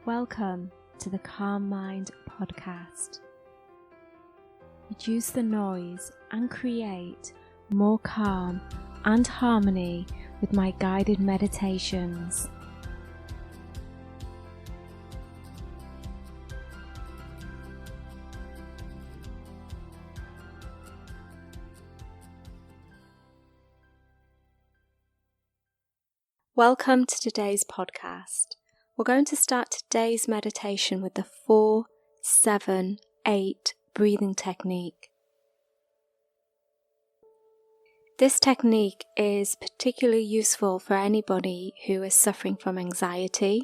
Welcome to the Calm Mind podcast. Reduce the noise and create more calm and harmony with my guided meditations. Welcome to today's podcast. We're going to start today's meditation with the 4-7-8 breathing technique. This technique is particularly useful for anybody who is suffering from anxiety.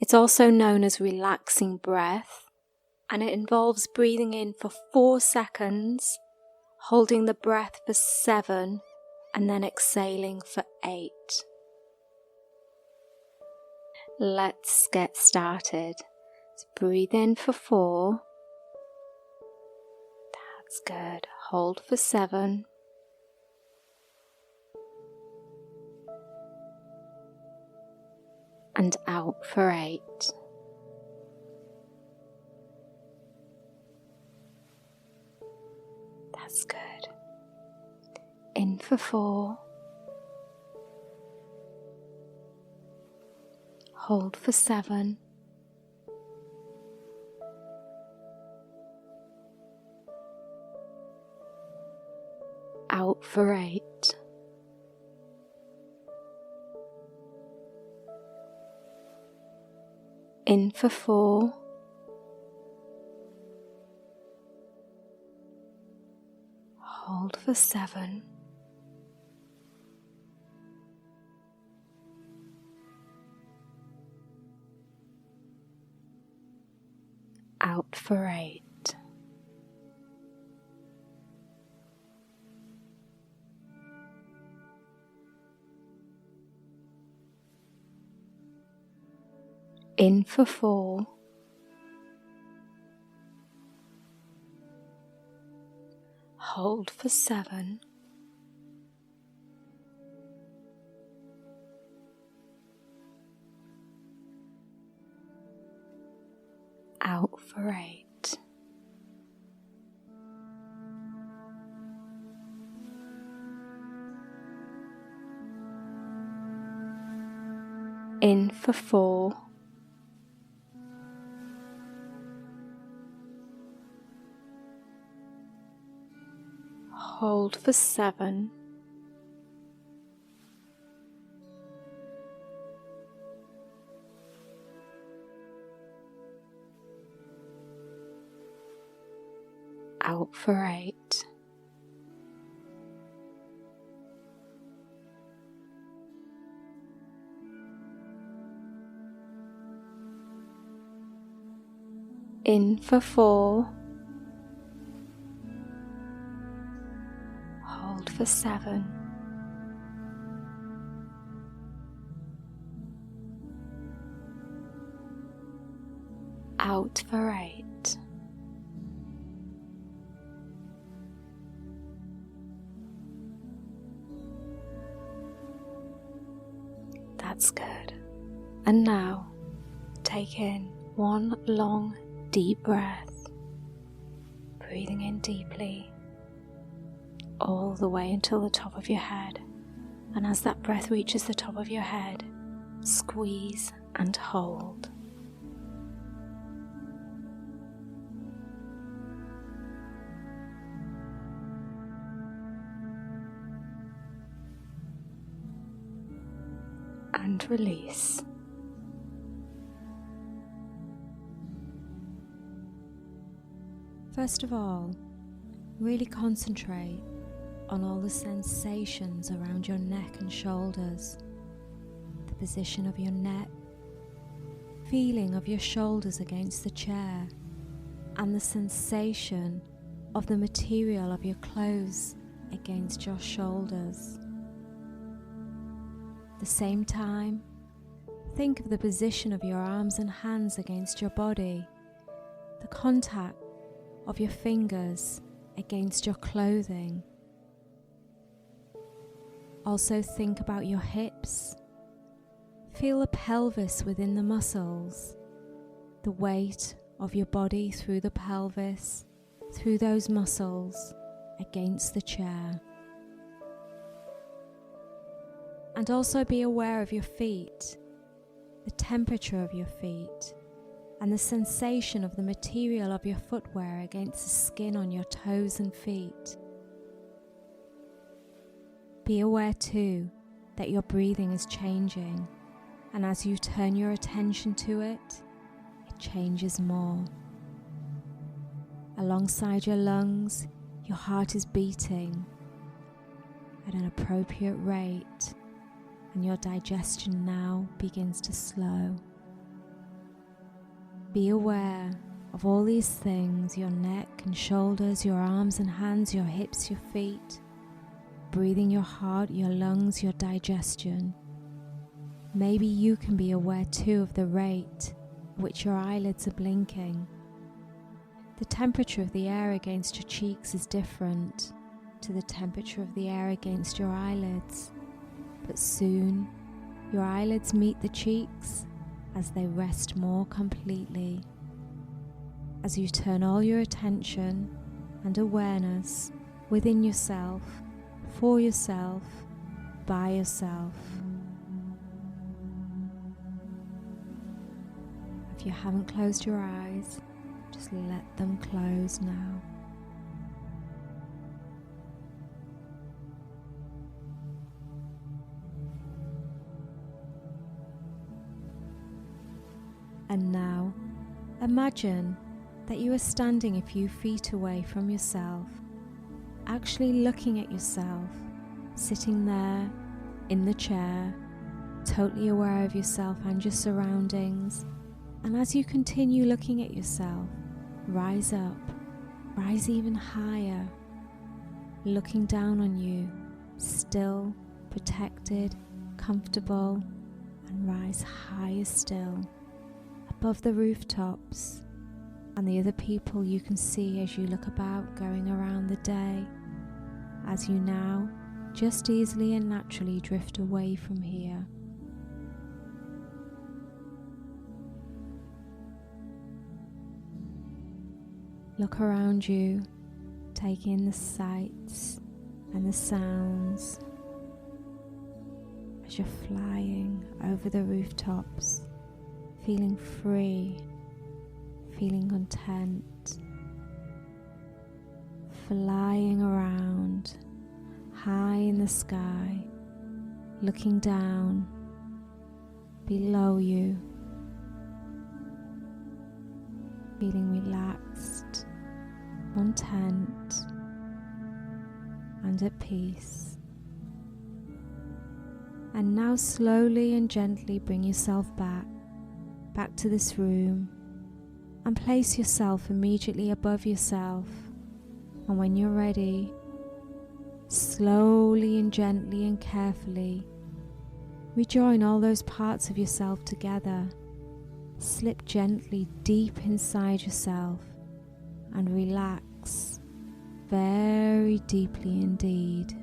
It's also known as relaxing breath, and it involves breathing in for 4 seconds, holding the breath for 7, and then exhaling for 8. Let's get started. So breathe in for 4. That's good. Hold for 7. And out for 8. That's good. In for 4. Hold for 7. Out for 8. In for 4. Hold for 7. Out for 8. In for 4. Hold for 7. Out for 8. In for 4. Hold for 7. Out for 8. In for 4. Hold for 7. Out for 8. That's good. And now take in one long deep breath, breathing in deeply all the way until the top of your head. And as that breath reaches the top of your head, squeeze and hold. And release. First of all, really concentrate on all the sensations around your neck and shoulders, the position of your neck, feeling of your shoulders against the chair, and the sensation of the material of your clothes against your shoulders. At the same time, think of the position of your arms and hands against your body, the contact of your fingers against your clothing. Also think about your hips. Feel the pelvis within the muscles, the weight of your body through the pelvis, through those muscles against the chair. And also be aware of your feet, the temperature of your feet, and the sensation of the material of your footwear against the skin on your toes and feet. Be aware too that your breathing is changing, and as you turn your attention to it, it changes more. Alongside your lungs, your heart is beating at an appropriate rate, and your digestion now begins to slow. Be aware of all these things, your neck and shoulders, your arms and hands, your hips, your feet, breathing your heart, your lungs, your digestion. Maybe you can be aware too of the rate at which your eyelids are blinking. The temperature of the air against your cheeks is different to the temperature of the air against your eyelids, but soon your eyelids meet the cheeks as they rest more completely. As you turn all your attention and awareness within yourself, for yourself, by yourself. If you haven't closed your eyes, just let them close now. And now, imagine that you are standing a few feet away from yourself, actually looking at yourself, sitting there in the chair, totally aware of yourself and your surroundings. And as you continue looking at yourself, rise up, rise even higher, looking down on you, still, protected, comfortable, and rise higher still, above the rooftops and the other people you can see as you look about going around the day, as you now just easily and naturally drift away from here. Look around you, take in the sights and the sounds as you're flying over the rooftops, feeling free, feeling content, flying around high in the sky, looking down below you, feeling relaxed, content, and at peace. And now slowly and gently bring yourself back to this room and place yourself immediately above yourself. And when you're ready, slowly and gently and carefully rejoin all those parts of yourself together. Slip gently deep inside yourself and relax very deeply indeed.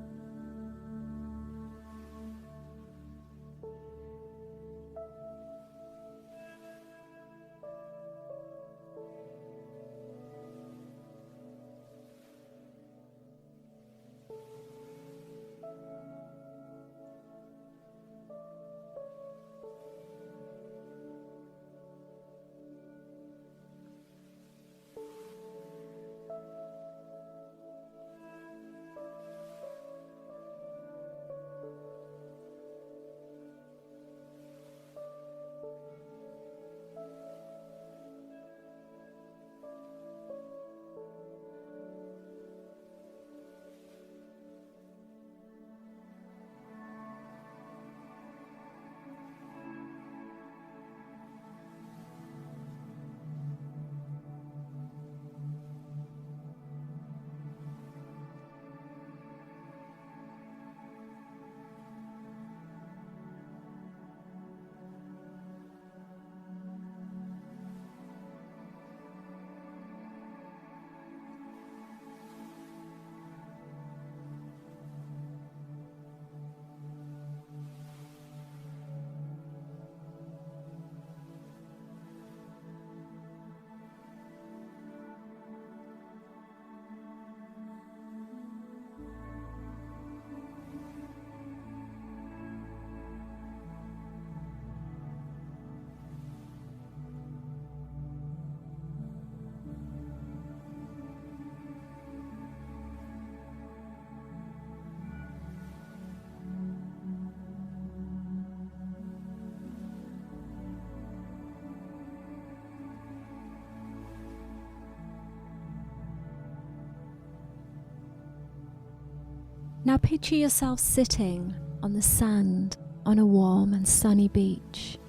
Now picture yourself sitting on the sand on a warm and sunny beach.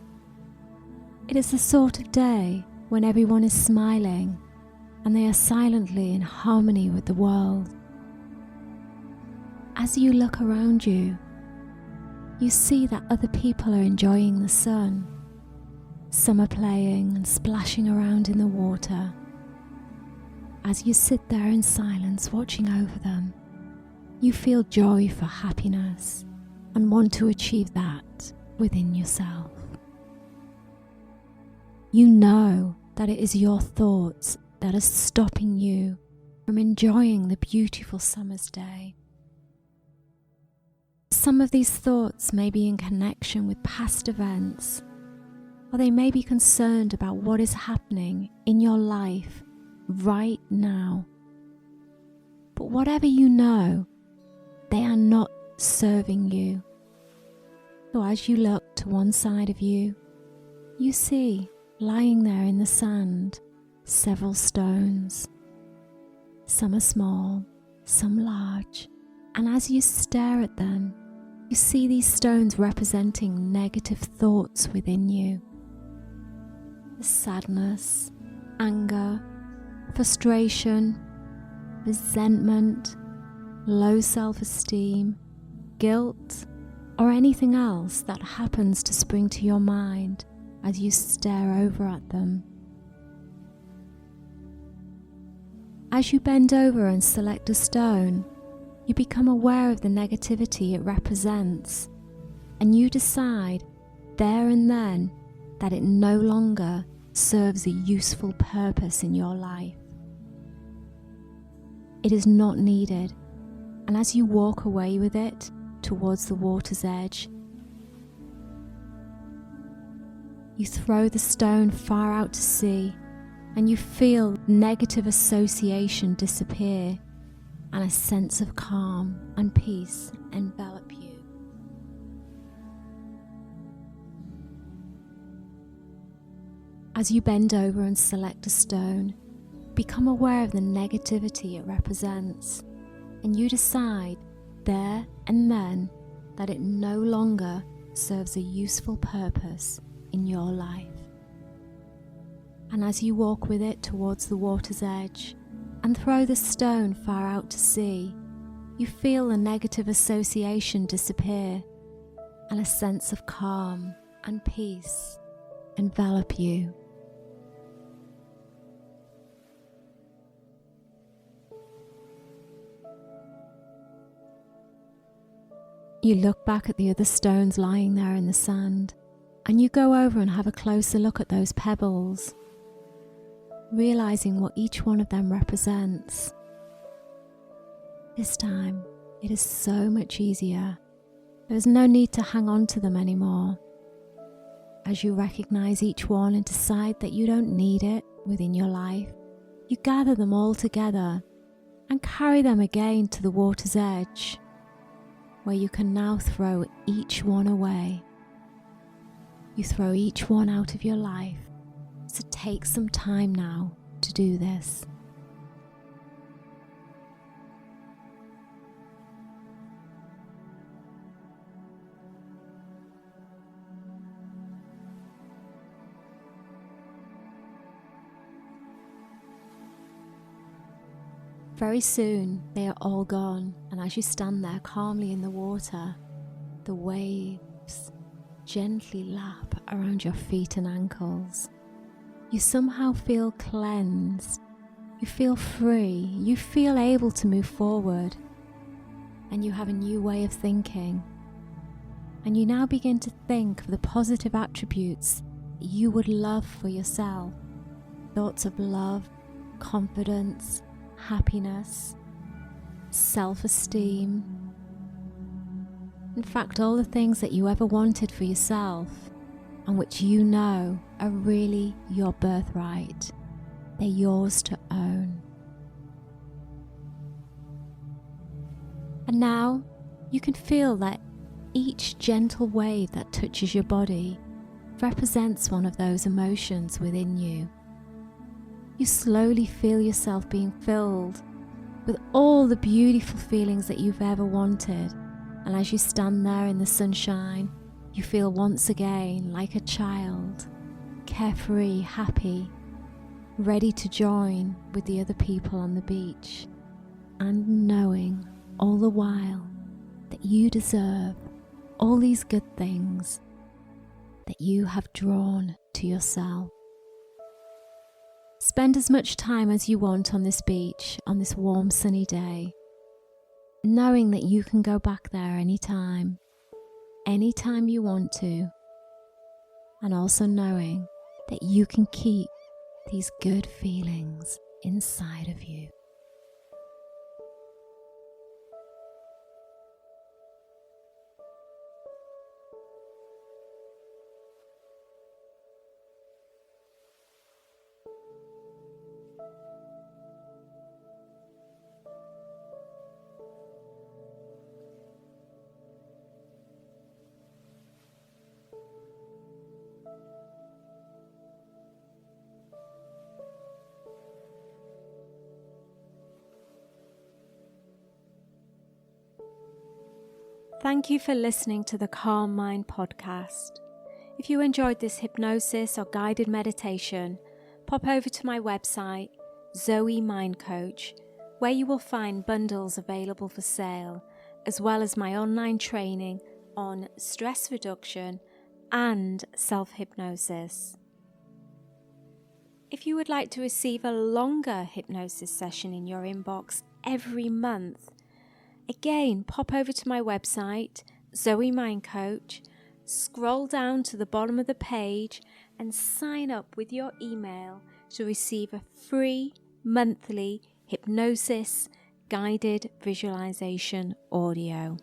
It is the sort of day when everyone is smiling and they are silently in harmony with the world. As you look around you, you see that other people are enjoying the sun. Some are playing and splashing around in the water. As you sit there in silence watching over them, you feel joy for happiness and want to achieve that within yourself. You know that it is your thoughts that are stopping you from enjoying the beautiful summer's day. Some of these thoughts may be in connection with past events, or they may be concerned about what is happening in your life right now. But whatever you know, they are not serving you. So as you look to one side of you, you see lying there in the sand several stones. Some are small, some large, and as you stare at them, you see these stones representing negative thoughts within you. The sadness, anger, frustration, resentment, low self-esteem, guilt, or anything else that happens to spring to your mind as you stare over at them. As you bend over and select a stone, you become aware of the negativity it represents, and you decide there and then that it no longer serves a useful purpose in your life. It is not needed, and as you walk away with it towards the water's edge, you throw the stone far out to sea, and you feel negative association disappear, and a sense of calm and peace envelop you. As you bend over and select a stone, become aware of the negativity it represents, and you decide there and then that it no longer serves a useful purpose in your life. And as you walk with it towards the water's edge and throw the stone far out to sea, you feel the negative association disappear, and a sense of calm and peace envelop you. You look back at the other stones lying there in the sand, and you go over and have a closer look at those pebbles, realizing what each one of them represents. This time, it is so much easier. There is no need to hang on to them anymore. As you recognize each one and decide that you don't need it within your life, you gather them all together and carry them again to the water's edge, where you can now throw each one away. You throw each one out of your life, so take some time now to do this. Very soon they are all gone, and as you stand there calmly in the water, the waves gently lap around your feet and ankles. You somehow feel cleansed, you feel free, you feel able to move forward, and you have a new way of thinking. And you now begin to think of the positive attributes that you would love for yourself. Thoughts of love, confidence, happiness, self-esteem. In fact, all the things that you ever wanted for yourself and which you know are really your birthright. They're yours to own. And now you can feel that each gentle wave that touches your body represents one of those emotions within you. You slowly feel yourself being filled with all the beautiful feelings that you've ever wanted. And as you stand there in the sunshine, you feel once again like a child, carefree, happy, ready to join with the other people on the beach, and knowing all the while that you deserve all these good things that you have drawn to yourself. Spend as much time as you want on this beach on this warm sunny day, knowing that you can go back there anytime you want to, and also knowing that you can keep these good feelings inside of you. Thank you for listening to the Calm Mind podcast. If you enjoyed this hypnosis or guided meditation, pop over to my website, Zoe Mind Coach, where you will find bundles available for sale, as well as my online training on stress reduction and self-hypnosis. If you would like to receive a longer hypnosis session in your inbox every month, again, pop over to my website, Zoe Mind Coach, scroll down to the bottom of the page and sign up with your email to receive a free monthly hypnosis guided visualization audio.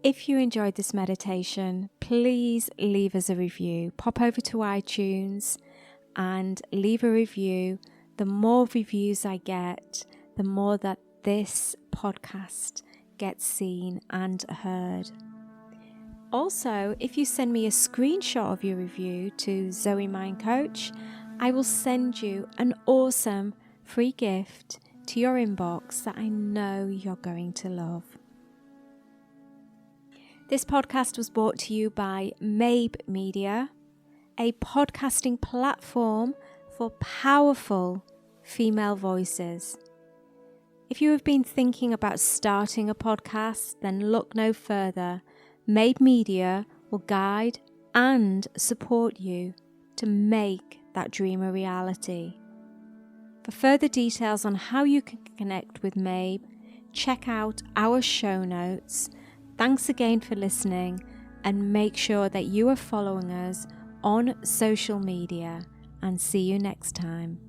If you enjoyed this meditation, please leave us a review. Pop over to iTunes and leave a review. The more reviews I get, the more that this podcast gets seen and heard. Also, if you send me a screenshot of your review to Zoe Mind Coach, I will send you an awesome free gift to your inbox that I know you're going to love. This podcast was brought to you by Mabe Media, a podcasting platform for powerful female voices. If you have been thinking about starting a podcast, then look no further. Mabe Media will guide and support you to make that dream a reality. For further details on how you can connect with Mabe, check out our show notes. Thanks again for listening, and make sure that you are following us on social media, and see you next time.